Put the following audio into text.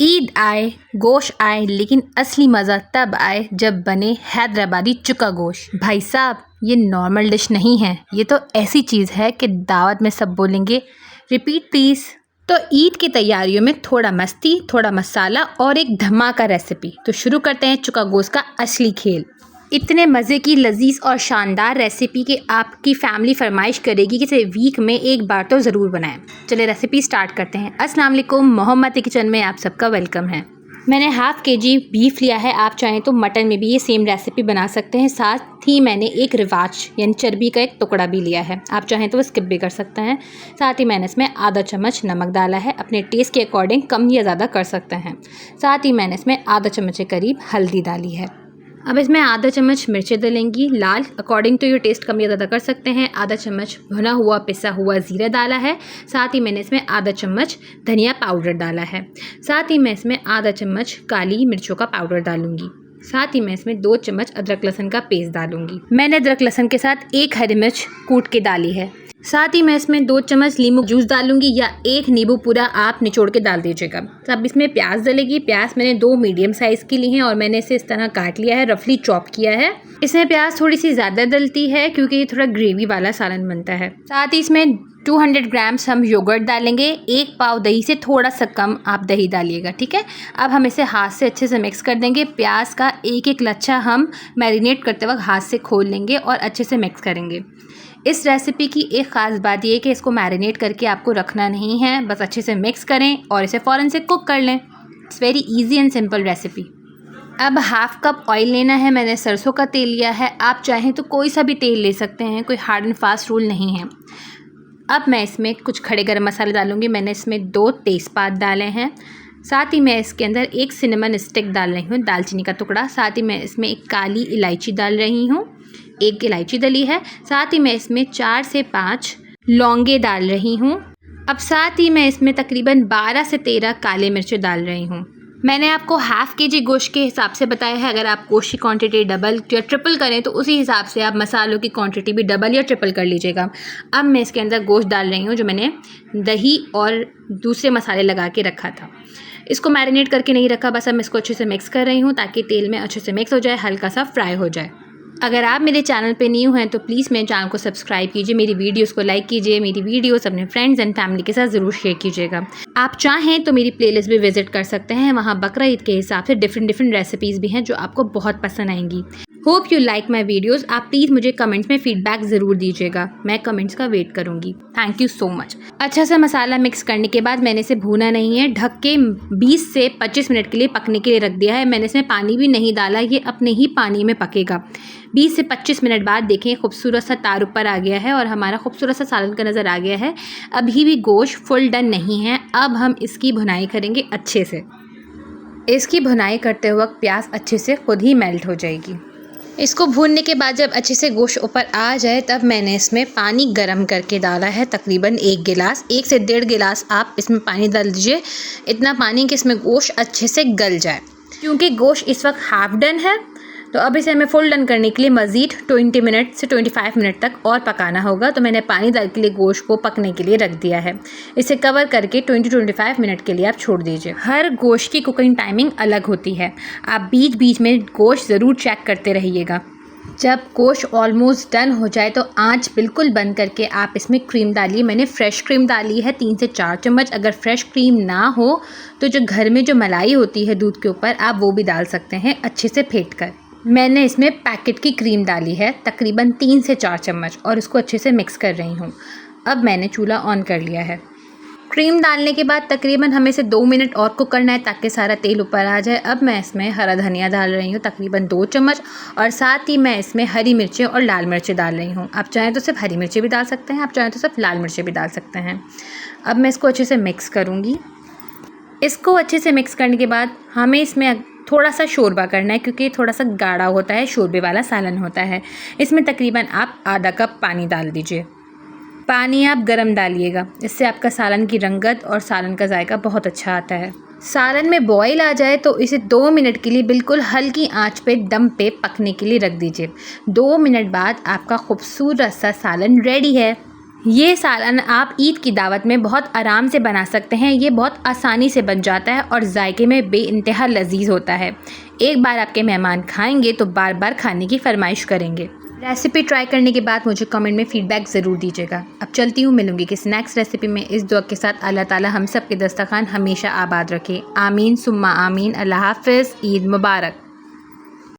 ईद आए, गोश्त आए, लेकिन असली मज़ा तब आए जब बने हैदराबादी चुका गोश्त। भाई साहब, ये नॉर्मल डिश नहीं है, ये तो ऐसी चीज़ है कि दावत में सब बोलेंगे रिपीट प्लीज़। तो ईद की तैयारियों में थोड़ा मस्ती, थोड़ा मसाला और एक धमाका रेसिपी। तो शुरू करते हैं चुका गोश्त का असली खेल। इतने मज़े की लजीज और शानदार रेसिपी कि आपकी फैमिली फरमाइश करेगी कि इसे वीक में एक बार तो ज़रूर बनाएं। चलिए रेसिपी स्टार्ट करते हैं। अस्सलाम वालेकुम, मोहम्मद किचन में आप सबका वेलकम है। मैंने हाफ़ kg बीफ लिया है, आप चाहें तो मटन में भी ये सेम रेसिपी बना सकते हैं। साथ ही मैंने एक रिवाज यानी चर्बी का एक टुकड़ा भी लिया है, आप चाहें तो वो स्किप भी कर सकते हैं। साथ ही मैंने इसमें आधा चम्मच नमक डाला है, अपने टेस्ट के अकॉर्डिंग कम या ज़्यादा कर सकते हैं। साथ ही मैंने इसमें आधा चम्मच के करीब हल्दी डाली है। अब इसमें आधा चम्मच मिर्चें डलेंगी लाल, अकॉर्डिंग टू योर टेस्ट कम या ज़्यादा कर सकते हैं। आधा चम्मच भुना हुआ पिसा हुआ ज़ीरा डाला है। साथ ही मैंने इसमें आधा चम्मच धनिया पाउडर डाला है। साथ ही मैं इसमें आधा चम्मच काली मिर्चों का पाउडर डालूंगी। साथ ही मैं इसमें 2 चम्मच अदरक लहसुन का पेस्ट डालूंगी। मैंने अदरक लहसुन के साथ 1 हरी मिर्च कूट के डाली है। साथ ही मैं इसमें 2 चम्मच नींबू जूस डालूंगी या 1 नींबू पूरा आप निचोड़ के डाल दीजिएगा। अब इसमें प्याज डलेगी। प्याज मैंने 2 मीडियम साइज़ की ली हैं और मैंने इसे इस तरह काट लिया है, रफली चॉप किया है। इसमें प्याज थोड़ी सी ज़्यादा डलती है क्योंकि ये थोड़ा ग्रेवी वाला सालन बनता है। साथ ही इसमें 200 ग्राम्स हम योगर्ट डालेंगे। 1 पाव दही से थोड़ा सा कम आप दही डालिएगा, ठीक है। अब हम इसे हाथ से अच्छे से मिक्स कर देंगे। प्याज का एक एक लच्छा हम मैरिनेट करते वक्त हाथ से खोल लेंगे और अच्छे से मिक्स करेंगे। इस रेसिपी की एक ख़ास बात यह है कि इसको मैरिनेट करके आपको रखना नहीं है, बस अच्छे से मिक्स करें और इसे फ़ौरन से कुक कर लें। It's very easy and simple recipe. अब हाफ़ कप ऑयल लेना है, मैंने सरसों का तेल लिया है, आप चाहें तो कोई सा भी तेल ले सकते हैं, कोई हार्ड एंड फास्ट रूल नहीं है। अब मैं इसमें कुछ खड़े गरम मसाले डालूंगी। मैंने इसमें 2 तेज़पात डाले हैं। साथ ही मैं इसके अंदर 1 सिनेमन स्टिक डाल रही हूँ, दालचीनी का टुकड़ा। साथ ही मैं इसमें एक काली इलायची डाल रही हूँ, 1 इलायची डली है। साथ ही मैं इसमें 4 से 5 लौंगे डाल रही हूँ। अब साथ ही मैं इसमें तकरीबन 12 से 13 काले मिर्चें डाल रही हूँ। मैंने आपको हाफ़ kg गोश्त के हिसाब से बताया है। अगर आप गोश्त की क्वांटिटी डबल या ट्रिपल करें तो उसी हिसाब से आप मसालों की क्वांटिटी भी डबल या ट्रिपल कर लीजिएगा। अब मैं इसके अंदर गोश्त डाल रही हूँ जो मैंने दही और दूसरे मसाले लगा के रखा था। इसको मैरिनेट करके नहीं रखा, बस अब मैं इसको अच्छे से मिक्स कर रही हूँ ताकि तेल में अच्छे से मिक्स हो जाए, हल्का सा फ्राई हो जाए। अगर आप मेरे चैनल पे न्यू हैं तो प्लीज़ मेरे चैनल को सब्सक्राइब कीजिए, मेरी वीडियोस को लाइक कीजिए, मेरी वीडियोस अपने फ्रेंड्स एंड फैमिली के साथ ज़रूर शेयर कीजिएगा। आप चाहें तो मेरी प्लेलिस्ट भी विजिट कर सकते हैं, वहाँ बकरा ईद के हिसाब से डिफरेंट रेसिपीज़ भी हैं जो आपको बहुत पसंद आएंगी। Hope you like my videos. आप प्लीज़ मुझे कमेंट्स में फ़ीडबैक ज़रूर दीजिएगा, मैं कमेंट्स का वेट करूँगी। Thank you so much. अच्छा सा मसाला मिक्स करने के बाद मैंने इसे भूना नहीं है, ढक के 20 से 25 मिनट के लिए पकने के लिए रख दिया है। मैंने इसमें पानी भी नहीं डाला, ये अपने ही पानी में पकेगा। 20 से 25 मिनट बाद देखें खूबसूरत सा तार ऊपर आ गया है और हमारा खूबसूरत सा सालन का नज़र आ गया है। अभी भी गोश्त फुल डन नहीं है। अब हम इसकी भुनाई करेंगे अच्छे से। इसकी भुनाई करते वक्त प्याज अच्छे से खुद ही मेल्ट हो जाएगी। इसको भूनने के बाद जब अच्छे से गोश्त ऊपर आ जाए तब मैंने इसमें पानी गर्म करके डाला है, तकरीबन 1 गिलास, 1 से 1.5 गिलास आप इसमें पानी डाल दीजिए। इतना पानी कि इसमें गोश्त अच्छे से गल जाए। क्योंकि गोश्त इस वक्त हाफ डन है तो अब इसे हमें फुल डन करने के लिए मज़ीद 20 मिनट से 25 मिनट तक और पकाना होगा। तो मैंने पानी डाल के लिए गोश्त को पकने के लिए रख दिया है। इसे कवर करके 20-25 मिनट के लिए आप छोड़ दीजिए। हर गोश्त की कुकिंग टाइमिंग अलग होती है, आप बीच बीच में गोश्त ज़रूर चेक करते रहिएगा। जब गोश्त ऑलमोस्ट डन हो जाए तो आंच बिल्कुल बंद करके आप इसमें क्रीम डालिए। मैंने फ़्रेश क्रीम डाली है 3 से 4 चम्मच। अगर फ्रेश क्रीम ना हो तो जो घर में जो मलाई होती है दूध के ऊपर, आप वो भी डाल सकते हैं अच्छे से फेंट कर। मैंने इसमें पैकेट की क्रीम डाली है तकरीबन 3 से 4 चम्मच और इसको अच्छे से मिक्स कर रही हूँ। अब मैंने चूल्हा ऑन कर लिया है। क्रीम डालने के बाद तकरीबन हमें इसे 2 मिनट और कुक करना है ताकि सारा तेल ऊपर आ जाए। अब मैं इसमें हरा धनिया डाल रही हूँ तकरीबन 2 चम्मच और साथ ही मैं इसमें हरी मिर्चें और लाल मिर्चें डाल रही हूँ। आप चाहें तो सिर्फ हरी मिर्चें भी डाल सकते हैं, आप चाहें तो सिर्फ लाल मिर्चें भी डाल सकते हैं। अब मैं इसको अच्छे से मिक्स करूँगी। इसको अच्छे से मिक्स करने के बाद हमें इसमें थोड़ा सा शोरबा करना है क्योंकि थोड़ा सा गाढ़ा होता है, शोरबे वाला सालन होता है। इसमें तकरीबन आप आधा कप पानी डाल दीजिए। पानी आप गरम डालिएगा, इससे आपका सालन की रंगत और सालन का जायका बहुत अच्छा आता है। सालन में बॉईल आ जाए तो इसे 2 मिनट के लिए बिल्कुल हल्की आंच पे दम पे पकने के लिए रख दीजिए। 2 मिनट बाद आपका खूबसूरत सा सालन रेडी है। ये सालन आप ईद की दावत में बहुत आराम से बना सकते हैं। ये बहुत आसानी से बन जाता है और जायके में बेइंतहा लजीज होता है। एक बार आपके मेहमान खाएंगे तो बार बार खाने की फरमाइश करेंगे। रेसिपी ट्राई करने के बाद मुझे कमेंट में फीडबैक ज़रूर दीजिएगा। अब चलती हूँ, मिलूंगी किसी नेक्स्ट रेसिपी में। इस दुआ के साथ अल्लाह ताला हम सब के दस्तरखान हमेशा आबाद रखे। आमीन सुम्मा आमीन। अल्लाह हाफ़िज़। ईद मुबारक।